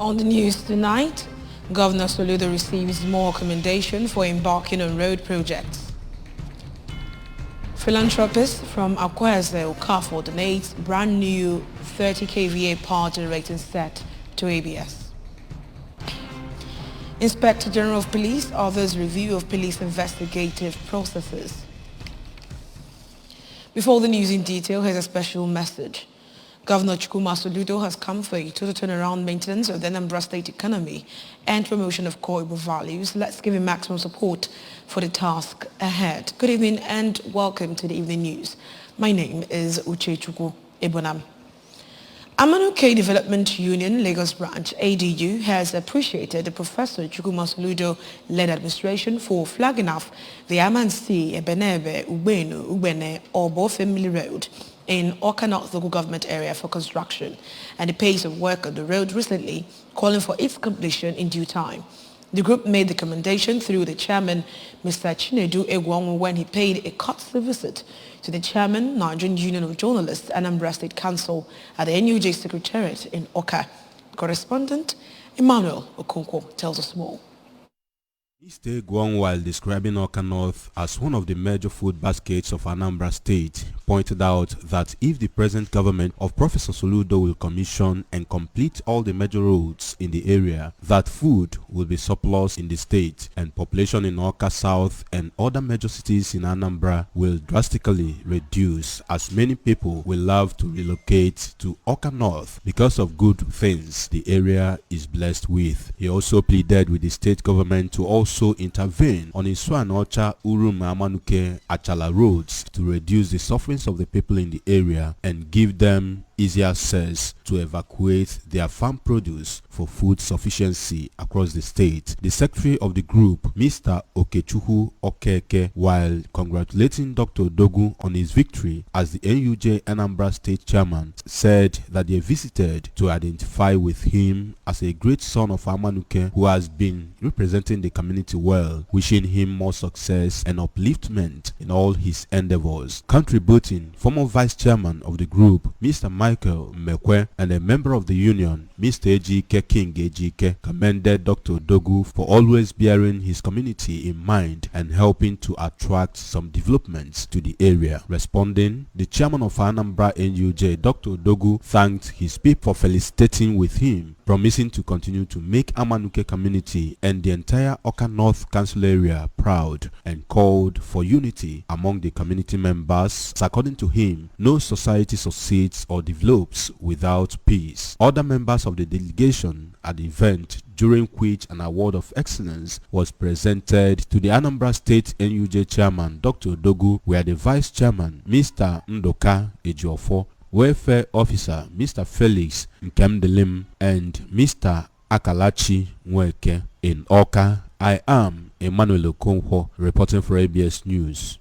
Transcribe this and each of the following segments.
On the news tonight, Governor Soludo receives more commendation for embarking on road projects. Philanthropist from Akweze Okafor donates brand new 30 kVA power generating set to ABS. Inspector General of Police orders review of police investigative processes. Before the news in detail, here's a special message. Governor Chukwuma Soludo has come for a total turnaround maintenance of the Anambra State economy and promotion of core Igbo values. Let's give him maximum support for the task ahead. Good evening and welcome to the evening news. My name is Uche Chukwu Ebonam. Amanuke Development Union Lagos Branch ADU has appreciated the Professor Chukwuma Soludo-led administration for flagging off the Amansi Ebenebe Ubene Obo Family Road in Awka North local government area for construction and the pace of work on the road recently, calling for its completion in due time. The group made the commendation through the chairman, Mr. Chinedu Egwonwu, when he paid a courtesy visit to the chairman, Nigerian Union of Journalists, Anambra State Council at the NUJ Secretariat in Awka. Correspondent Emmanuel Okonkwo tells us more. Mr. Egwonwu, while describing Awka North as one of the major food baskets of Anambra State, pointed out that if the present government of Professor Soludo will commission and complete all the major roads in the area, that food will be surplus in the state and population in Awka South and other major cities in Anambra will drastically reduce, as many people will love to relocate to Awka North because of good things the area is blessed with. He also pleaded with the state government to also intervene on Isuanocha, Urum, Amanuke, Achala roads to reduce the suffering of the people in the area and give them easy access to evacuate their farm produce for food sufficiency across the state. The secretary of the group, Mr. Okechuhu Okeke, while congratulating Dr. Dogu on his victory as the NUJ Anambra State chairman, said that they visited to identify with him as a great son of Amanuke who has been representing the community well, wishing him more success and upliftment in all his endeavors. Contributing, former vice chairman of the group, Mr. Michael Mekwe, and a member of the union, Mr. Ejike King Ejike, commended Dr. Dogu for always bearing his community in mind and helping to attract some developments to the area. Responding, the chairman of Anambra NUJ, Dr. Dogu, thanked his people for felicitating with him, promising to continue to make Amanuke community and the entire Awka North Council area proud, and called for unity among the community members. According to him, no society succeeds or develops without peace. Other members of the delegation at the event, during which an award of excellence was presented to the Anambra State NUJ chairman, Dr. Dogu, were the vice chairman, Mr. Ndoka Ejiofo, welfare officer, Mr. Felix Nkemdelim, and Mr. Akalachi Nweke. In Awka, I am Emmanuel Okonkwo, reporting for ABS News.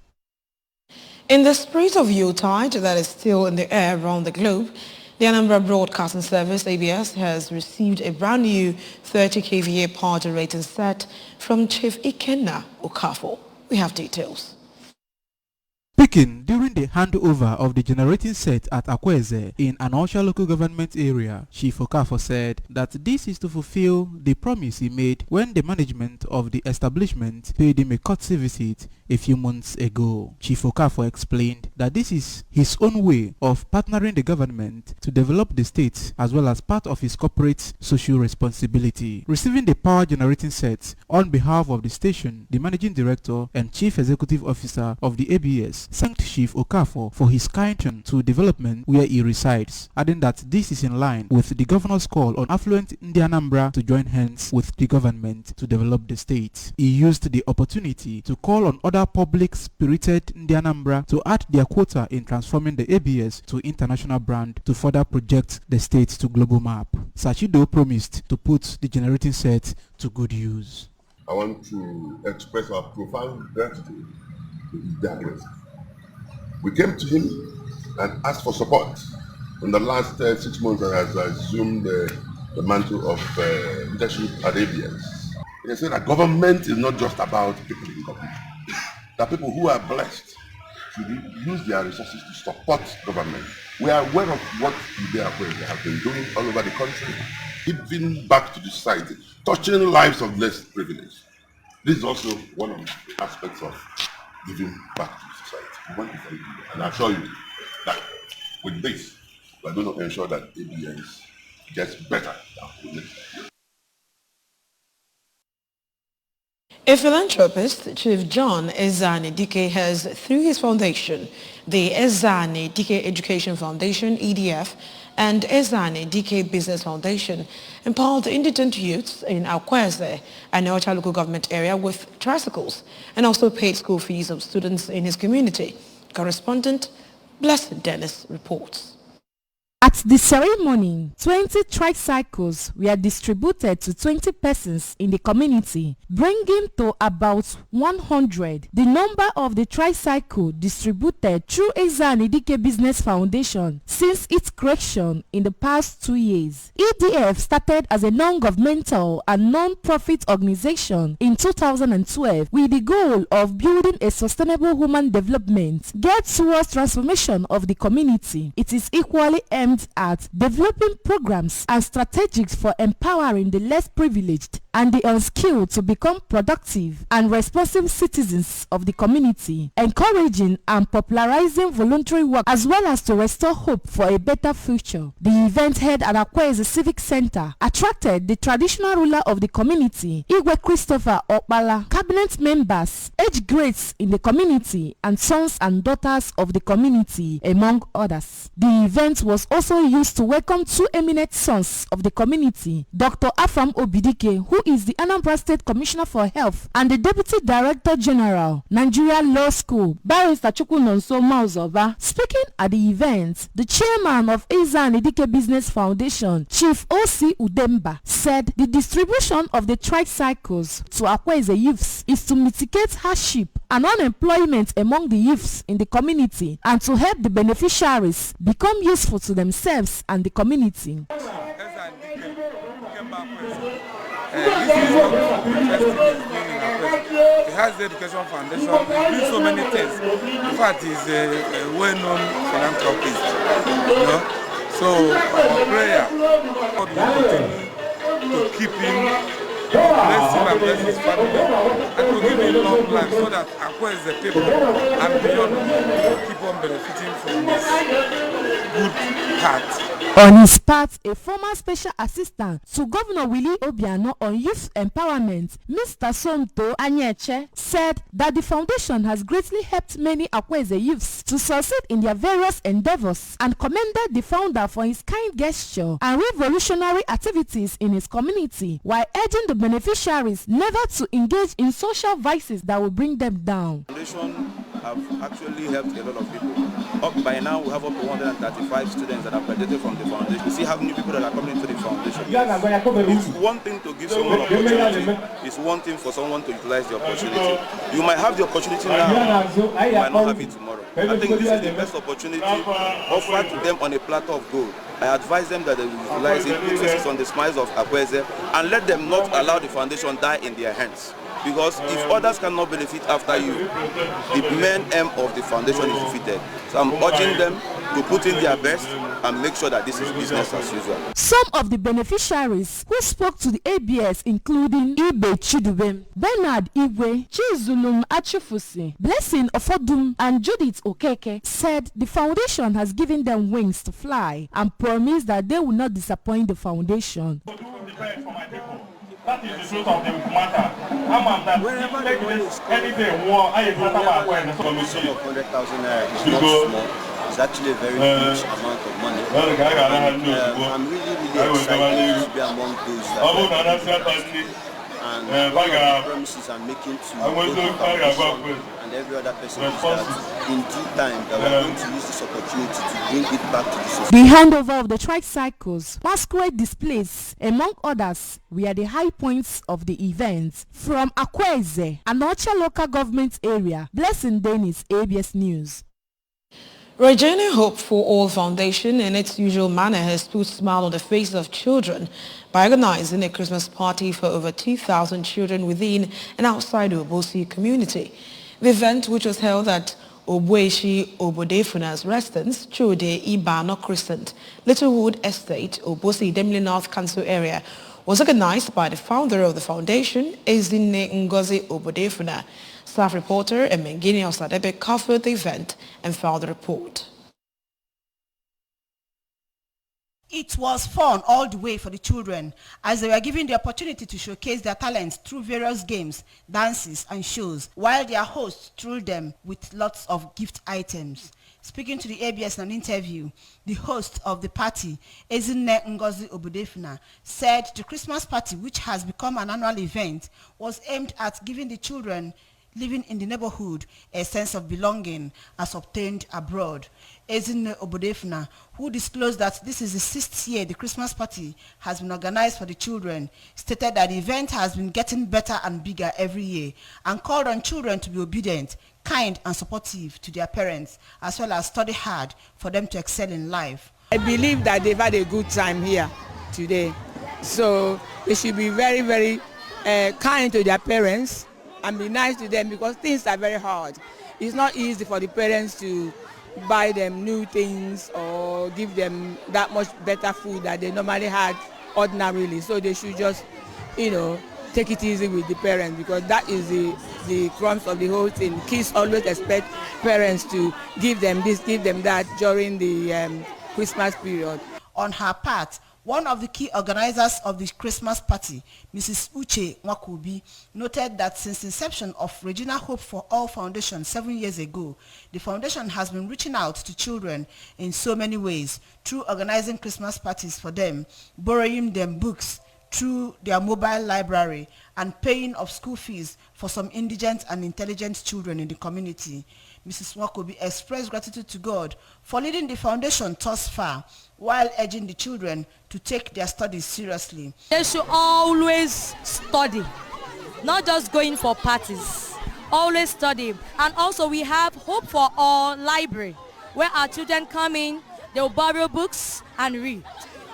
In the spirit of Yuletide that is still in the air around the globe, the Anambra Broadcasting Service, ABS, has received a brand new 30 kVA power generating set from Chief Ikenna Okafor. We have details. Speaking during the handover of the generating set at Akweze in Anosha local government area, Chief Okafor said that this is to fulfill the promise he made when the management of the establishment paid him a courtesy visit a few months ago. Chief Okafor explained that this is his own way of partnering the government to develop the state as well as part of his corporate social responsibility. Receiving the power generating set on behalf of the station, the managing director and chief executive officer of the ABS thanked Chief Okafor for his kind turn to development where he resides, adding that this is in line with the governor's call on affluent Anambra to join hands with the government to develop the state. He used the opportunity to call on other public-spirited Anambra to add their quota in transforming the ABS to international brand to further project the state to global map. Sachido promised to put the generating set to good use. I want to express our profound gratitude to His Diagnosis. We came to him and asked for support. In the last 6 months, I have assumed the mantle of leadership at ABS. He said that government is not just about people in government. That people who are blessed should use their resources to support government. We are aware of what they have been doing all over the country. giving back to the society, touching the lives of less privileged. This is also one of the aspects of giving back to the society. We want to do that. And I assure you that with this, we are going to ensure that ABS gets better. A philanthropist, Chief John Ezani Dike, has, through his foundation, the Ezani Dike Education Foundation, EDF, and Ezani Dike Business Foundation, empowered indigent youths in Akweze and Ocha local government area with tricycles, and also paid school fees of students in his community. Correspondent Blessed Dennis reports. At the ceremony, 20 tricycles were distributed to 20 persons in the community, bringing to about 100 the number of the tricycle distributed through Ezani Dike Business Foundation since its creation in the past 2 years. EDF started as a non-governmental and non-profit organization in 2012 with the goal of building a sustainable human development geared towards transformation of the community. It is equally aimed at developing programs and strategies for empowering the less privileged and the unskilled to become productive and responsive citizens of the community, encouraging and popularizing voluntary work as well as to restore hope for a better future. The event held at Akweze Civic Center attracted the traditional ruler of the community, Igwe Christopher Okpala, cabinet members, age grades in the community, and sons and daughters of the community, among others. The event was also used to welcome two eminent sons of the community, Dr. Afam Obidike, who is the Anambra State Commissioner for Health, and the Deputy Director General, Nigeria Law School, Barrister Chukwunonso Mauzoba. Speaking at the event, the chairman of Ezani Dike Business Foundation, Chief O.C. Udemba, said the distribution of the tricycles to Akweze youths is to mitigate hardship and unemployment among the youths in the community and to help the beneficiaries become useful to themselves and the community. This is what interesting is doing in Akweze. It has the Education Foundation. It doing so many things. In fact, he's a well-known philanthropist. You know? So our prayer, God will continue to keep him, bless him and bless his family, and to give him long life so that Akweze people and beyond keep on benefiting from his good heart. On his part, a former special assistant to Governor Willie Obiano on youth empowerment, Mr. Somto Anyeche, said that the foundation has greatly helped many Akweze youths to succeed in their various endeavors and commended the founder for his kind gesture and revolutionary activities in his community, while urging the beneficiaries never to engage in social vices that will bring them down. The foundation have actually helped a lot of people. Up by now, we have up to 135 students that have graduated from the foundation. You see how many people that are coming into the foundation. It's one thing to give someone opportunity. It's one thing for someone to utilize the opportunity. You might have the opportunity now, you might not have it tomorrow. I think this is the best opportunity offered to them on a platter of gold. I advise them that they will utilize it, put faces on the smiles of Akweze, and let them not allow the foundation die in their hands. Because if others cannot benefit after you, the main aim of the foundation is defeated. So I'm urging them to put in their best and make sure that this is business as usual. Some of the beneficiaries who spoke to the ABS, including Ibe Chidubem, Bernard Igwe, Chizulum Achifusi, Blessing Ofodum, and Judith Okeke, said the foundation has given them wings to fly and promised that they will not disappoint the foundation. That is the truth of the matter. Wherever the money is anything war, I commission of 100,000 naira is not small. It's actually a very huge amount of money. I'm really excited to be among those that and one of the promises I'm making to both the foundation and every other person is that in due time that we're going to use this opportunity to bring it back to the society. The handover of the tricycles, masquerade displays, among others, were the high points of the event. From Akweze, Anocha local government area, Blessing Dennis, ABS News. Regina Hope for All Foundation, in its usual manner, has put a smile on the faces of children by organizing a Christmas party for over 2,000 children within and outside the Obosi community. The event, which was held at Obueshi Obodefuna's residence, Chude Ibano Crescent, Littlewood Estate, Obosi Demli North Council area, was organized by the founder of the foundation, Ezinne Ngozi Obodefuna. Staff reporter Emengini Osadebe covered the event and filed the report. It was fun all the way for the children as they were given the opportunity to showcase their talents through various games, dances and shows, while their hosts thrilled them with lots of gift items. Speaking to the ABS in an interview, the host of the party, Ezinne Ngozi Obodefuna, said the Christmas party, which has become an annual event, was aimed at giving the children living in the neighborhood a sense of belonging as obtained abroad. Ezinne Obodefuna, who disclosed that this is the 6th year the Christmas party has been organized for the children, stated that the event has been getting better and bigger every year and called on children to be obedient, kind and supportive to their parents, as well as study hard for them to excel in life. I believe that they've had a good time here today, so they should be very, very kind to their parents and be nice to them, because things are very hard. It's not easy for the parents to buy them new things or give them that much better food that they normally had ordinarily. So they should just, take it easy with the parents, because that is the crumbs of the whole thing. Kids always expect parents to give them this, give them that during the Christmas period. On her part, one of the key organizers of the Christmas party, Mrs. Uche Nwakubi, noted that since inception of Regina Hope for All Foundation 7 years ago, the foundation has been reaching out to children in so many ways through organizing Christmas parties for them, borrowing them books through their mobile library, and paying of school fees for some indigent and intelligent children in the community. Mrs. Nwakubi expressed gratitude to God for leading the foundation thus far, while urging the children to take their studies seriously. They should always study, not just going for parties. Always study. And also we have Hope for All Library, where our children come in, they'll borrow books and read.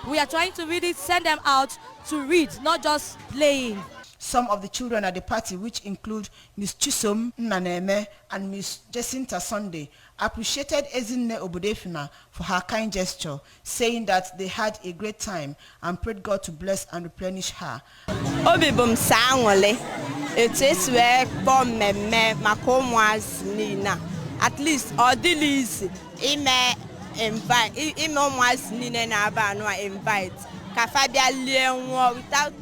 We are trying to really send them out to read, not just playing. Some of the children at the party, which include Miss Chisom Naneme and Miss Jacinta Sunday, appreciated Ezinne Obodefuna for her kind gesture, saying that they had a great time and prayed God to bless and replenish her. Obibum sangole, eteswe bomeme makomwas nina. At least or delis ime invite ime mwas nina na ba no invite. Kafabia leonwo without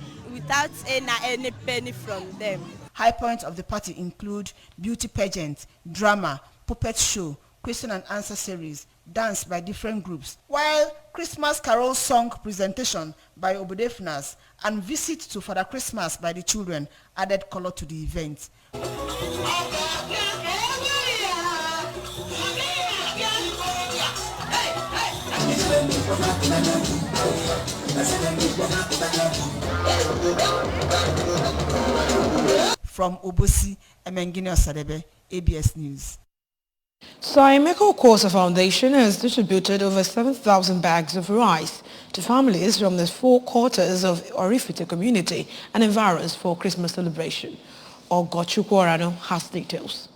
any penny from them. High points of the party include beauty pageant, drama, puppet show, question and answer series, dance by different groups, while Christmas carol song presentation by Obodefunas and visit to Father Christmas by the children added color to the event. From Obosi, Emengini Osadebe, ABS News. Saimeko Okosa Foundation has distributed over 7,000 bags of rice to families from the 4 quarters of Orifite community and environs for Christmas celebration. Ogochukwu Orano has details.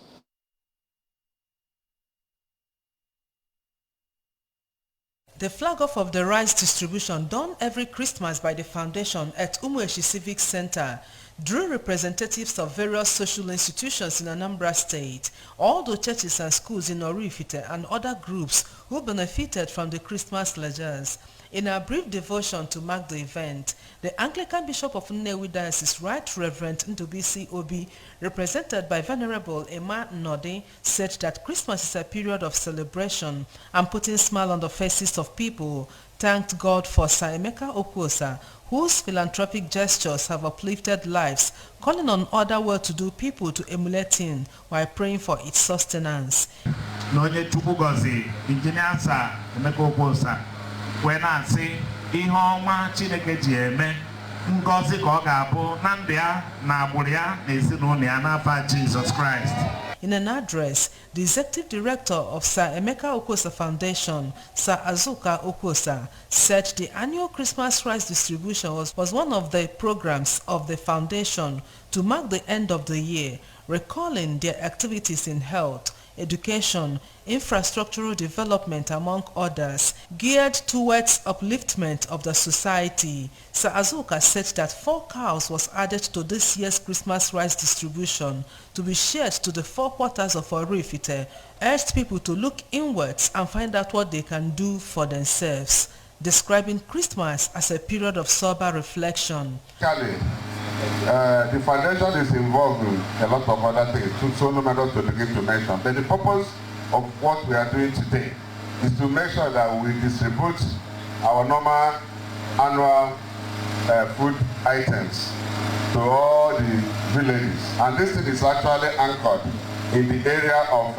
The flag-off of the rice distribution done every Christmas by the foundation at Umueshi Civic Center drew representatives of various social institutions in Anambra State, all the churches and schools in Orifite and other groups who benefited from the Christmas ledgers. In a brief devotion to mark the event, the Anglican Bishop of Nnewi Diocese, Right Reverend Ndubisi Obi, represented by Venerable Emma Nodi, said that Christmas is a period of celebration and putting a smile on the faces of people. Thanked God for Saimeka Okosa, whose philanthropic gestures have uplifted lives, calling on other well-to-do people to emulate him while praying for its sustenance. When I say, Ihoma Chineke Jeme, Ngozi Kogabu, Nandia, Naburia, Nesinunia, Nafa Jesus Christ. In an address, the executive director of Sir Emeka Okosa Foundation, Sir Azuka Okosa, said the annual Christmas rice distribution was one of the programs of the foundation to mark the end of the year, recalling their activities in health, education, infrastructural development, among others, geared towards upliftment of the society. Sir Azuka said that 4 cows was added to this year's Christmas rice distribution to be shared to the 4 quarters of Orifite, urged people to look inwards and find out what they can do for themselves, describing Christmas as a period of sober reflection. The foundation is involved in a lot of other things, so no matter to begin to mention. But the purpose of what we are doing today is to make sure that we distribute our normal annual food items to all the villages. And this thing is actually anchored in the area of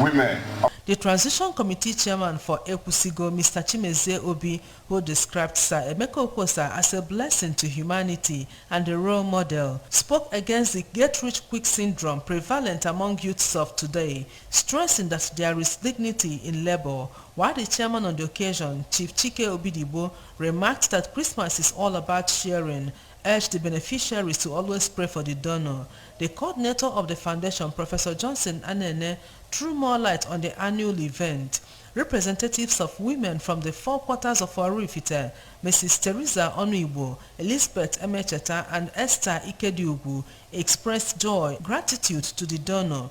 women. The Transition Committee Chairman for Ekusigo, Mr. Chimeze Obi, who described Sir Emeka Oposa as a blessing to humanity and a role model, spoke against the get-rich-quick syndrome prevalent among youths of today, stressing that there is dignity in labor, while the chairman on the occasion, Chief Chike Obidibo, remarked that Christmas is all about sharing, urged the beneficiaries to always pray for the donor. The coordinator of the foundation, Professor Johnson Anene, threw more light on the annual event. Representatives of women from the 4 quarters of Orifite, Mrs. Teresa Onuibo, Elizabeth Emecheta, and Esther Ikediugu, expressed joy, gratitude to the donor.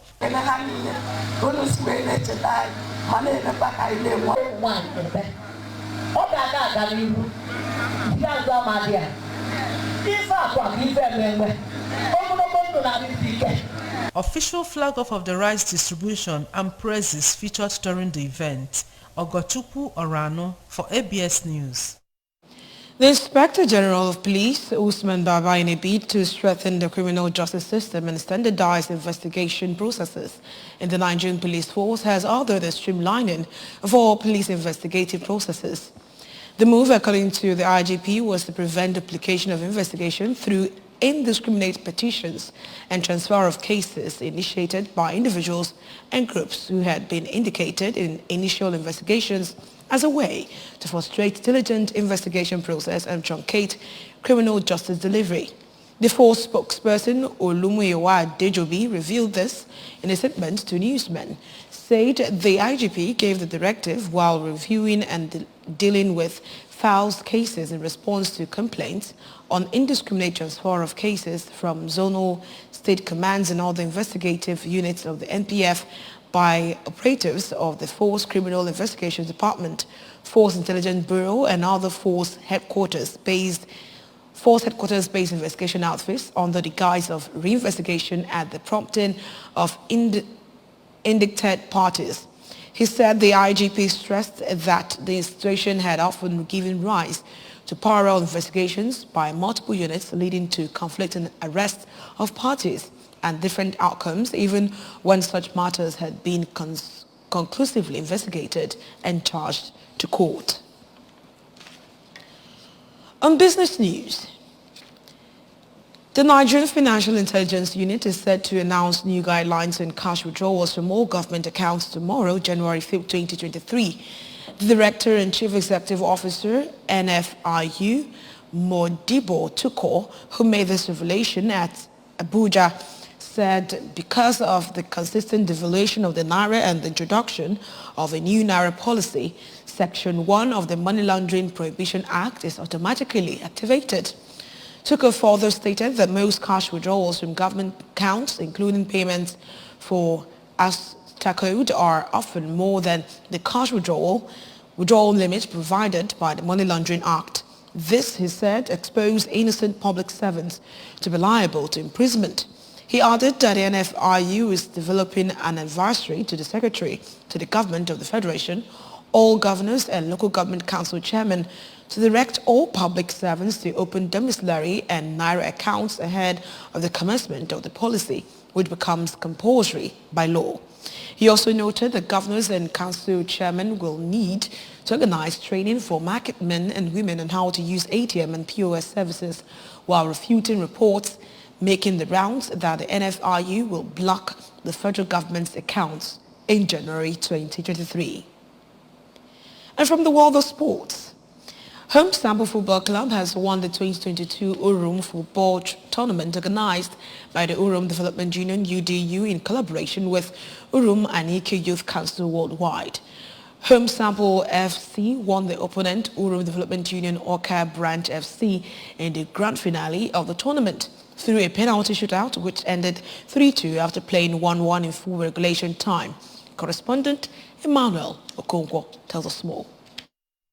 Official flag-off of the rice distribution and praises featured during the event. Ogochukwu Orano for ABS News. The Inspector General of Police, Usman Baba, in a bid to strengthen the criminal justice system and standardize investigation processes in the Nigerian police force, has ordered a streamlining of all police investigative processes. The move, according to the IGP, was to prevent duplication of investigation through indiscriminate petitions and transfer of cases initiated by individuals and groups who had been indicated in initial investigations as a way to frustrate diligent investigation process and truncate criminal justice delivery. The force spokesperson Olumuyiwa Dejobi revealed this in a statement to newsmen, said the IGP gave the directive while reviewing and dealing with files cases in response to complaints on indiscriminate transfer of cases from zonal state commands and other investigative units of the NPF by operatives of the Force Criminal Investigations Department, Force Intelligence Bureau, and other Force headquarters-based investigation outfits under the guise of reinvestigation at the prompting of indicted parties. He said the IGP stressed that the institution had often given rise to parallel investigations by multiple units, leading to conflicting arrests of parties and different outcomes, even when such matters had been conclusively investigated and charged to court. On business news, the Nigerian Financial Intelligence Unit is set to announce new guidelines on cash withdrawals from all government accounts tomorrow, January 5, 2023. The Director and Chief Executive Officer, NFIU, Modibo Tuko, who made this revelation at Abuja, said because of the consistent devaluation of the Naira and the introduction of a new Naira policy, Section 1 of the Money Laundering Prohibition Act is automatically activated. Tuko further stated that most cash withdrawals from government accounts, including payments for Astacode, are often more than the cash withdrawal limit provided by the Money Laundering Act. This, he said, exposed innocent public servants to be liable to imprisonment. He added that the NFIU is developing an advisory to the Secretary to the Government of the Federation, all governors and local government council chairmen to direct all public servants to open domiciliary and Naira accounts ahead of the commencement of the policy, which becomes compulsory by law. He also noted that governors and council chairmen will need to organize training for market men and women on how to use ATM and POS services, while refuting reports making the rounds that the NFIU will block the federal government's accounts in January 2023. And from the world of sports, Home Sample Football Club has won the 2022 Urum Football Tournament organized by the Urum Development Union UDU in collaboration with Urum Anike Youth Council Worldwide. Home Sample FC won the opponent Urum Development Union Orca Branch FC in the grand finale of the tournament through a penalty shootout which ended 3-2 after playing 1-1 in full regulation time. Correspondent Emmanuel Okonkwo tells us more.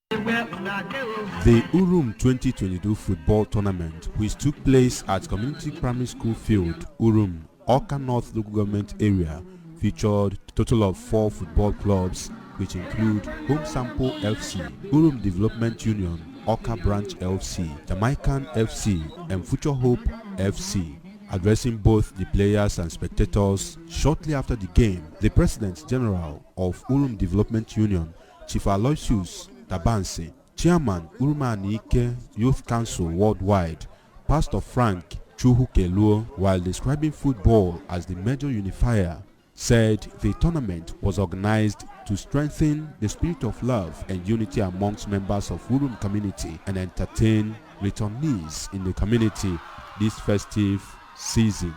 The Urum 2022 football tournament, which took place at Community Primary School Field, Urum, Orca North Local Government Area, featured a total of 4 football clubs, which include Home Sample FC, Urum Development Union, Orca Branch FC, Jamaican FC, and Future Hope FC. Addressing both the players and spectators shortly after the game, the President General of Urum Development Union, Chief Aloysius Tabanse, Chairman Urum Anike Youth Council Worldwide, Pastor Frank Chuhukeluo, while describing football as the major unifier, said the tournament was organized to strengthen the spirit of love and unity amongst members of Urum community and entertain returnees in the community this festive season,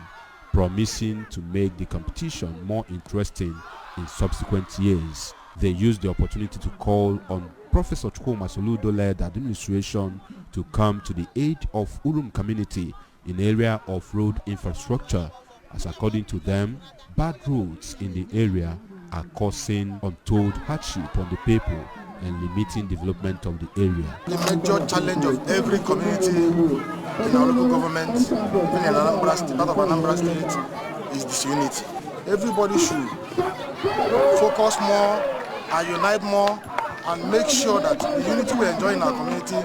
promising to make the competition more interesting in subsequent years. They used the opportunity to call on Professor Chukwuma Soludo-led administration to come to the aid of Urum community in area of road infrastructure, as according to them, bad roads in the area are causing untold hardship on the people and limiting development of the area. The major challenge of every community in our local government, even in Anambra State, part of Anambra State, is disunity. Everybody should focus more and unite more and make sure that the unity we enjoy in our community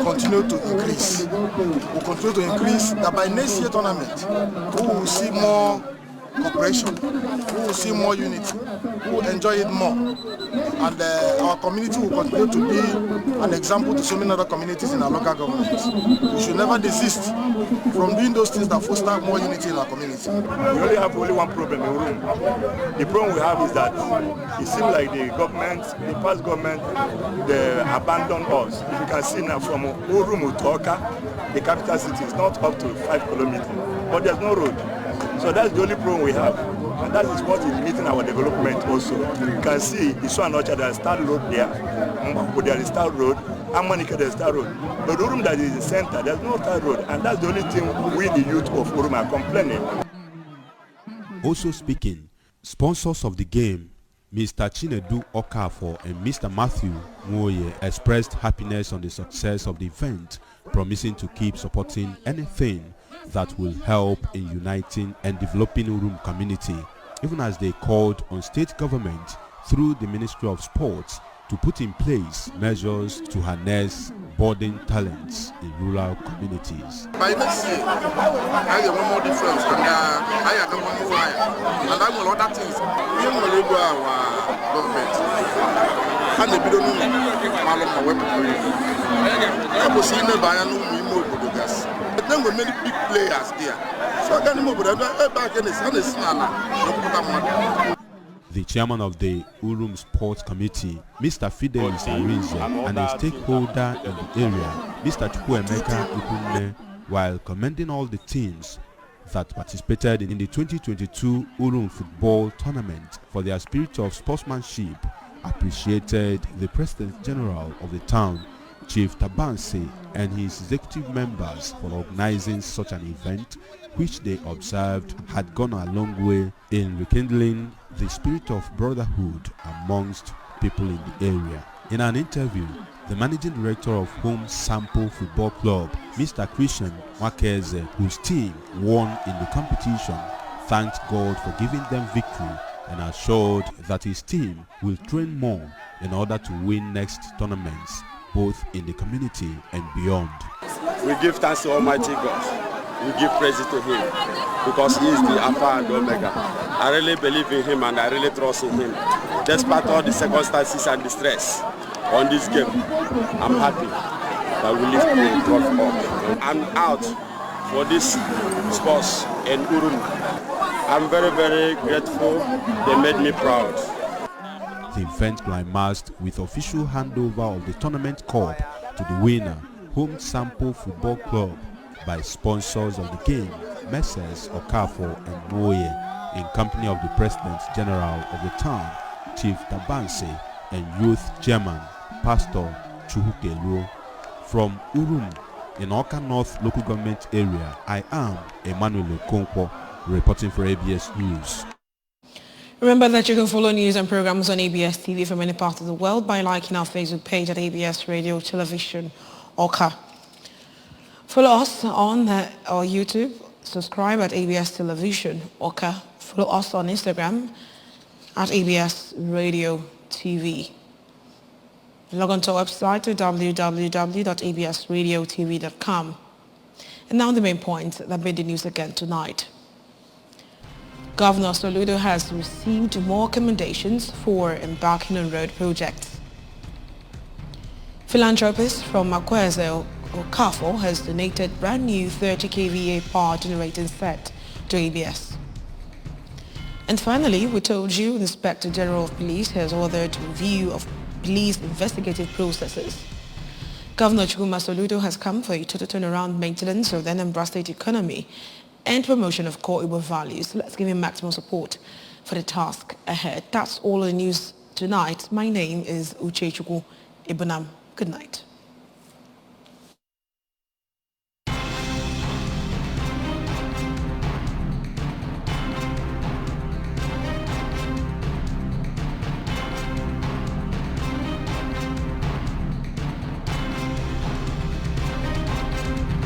continue to increase. We'll continue to increase, that by next year tournament, we will see more cooperation, we will see more unity, we will enjoy it more. And our community will continue to be an example to so many other communities in our local governments. We should never desist from doing those things that foster more unity in our community. We only have one problem in Urum. The problem we have is that it seems like the government, the past government, they abandoned us. If you can see now from Urum to Orca, the capital city is not up to 5 kilometers, but there's no road. So that's the only problem we have. And that is what is limiting our development also. You can see the Swan Orchard, there is Star Road there, Mbako there is Star Road, Amanika there is Star Road. But Urum that is in the center, there's no Star Road. And that's the only thing we, the youth of Urum, are complaining. Also speaking, sponsors of the game, Mr. Chinedu Okafor and Mr. Matthew Nwoye, expressed happiness on the success of the event, promising to keep supporting anything that will help in uniting and developing Urum community, even as they called on state government through the Ministry of Sports to put in place measures to harness budding talents in rural communities. By next year, I have one more difference, and I have one more fire, and I will other things. We will go our government, and the bidon Maloma weapon. I was in the Bayanu Mobogas. But then we many big players there. So I can't move back in the sun. The chairman of the Urum Sports Committee, Mr. Fidelis Arinze, and a stakeholder in the area, Mr. Chukwuemeka Ikunne, while commending all the teams that participated in the 2022 Urum Football Tournament for their spirit of sportsmanship, appreciated the President General of the town, Chief Tabanse, and his executive members for organizing such an event, which they observed had gone a long way in rekindling the spirit of brotherhood amongst people in the area. In an interview, the managing director of Home Sample Football Club, Mr. Christian Wakeze, whose team won in the competition, thanked God for giving them victory and assured that his team will train more in order to win next tournaments, both in the community and beyond. We give thanks to Almighty God. We give praise to Him because He is the Alpha and Omega. I really believe in Him and I really trust in Him. Despite all the circumstances and the stress on this game, I'm happy that we lift the trophy up. I'm out for this sports in Urum. I'm very, very grateful. They made me proud. The event climaxed with official handover of the tournament cup to the winner, Home Sample Football Club, by sponsors of the game, Messrs. Okafor and Moye, in company of the President General of the town, Chief Tabanse, and youth chairman, Pastor Chuhukelu. From Urum, in Awka North local government area, I am Emmanuel Okonkwo, reporting for ABS News. Remember that you can follow news and programs on ABS TV from any part of the world by liking our Facebook page at ABS Radio Television Awka. Follow us on our YouTube, subscribe at ABS Television Awka. Follow us on Instagram at ABS Radio TV. Log on to our website at www.absradiotv.com. And now the main points that made the news again tonight. Governor Soludo has received more commendations for embarking on road projects. Philanthropist from Akweze, Okafor, has donated brand new 30 kVA power generating set to ABS. And finally, we told you the Inspector General of Police has ordered review of police investigative processes. Governor Chukwuma Soludo has come for a total turnaround maintenance of the Anambra State economy and promotion of core Igbo values. Let's give him maximum support for the task ahead. That's all the news tonight. My name is Uchechukwu Ibunam. Good night.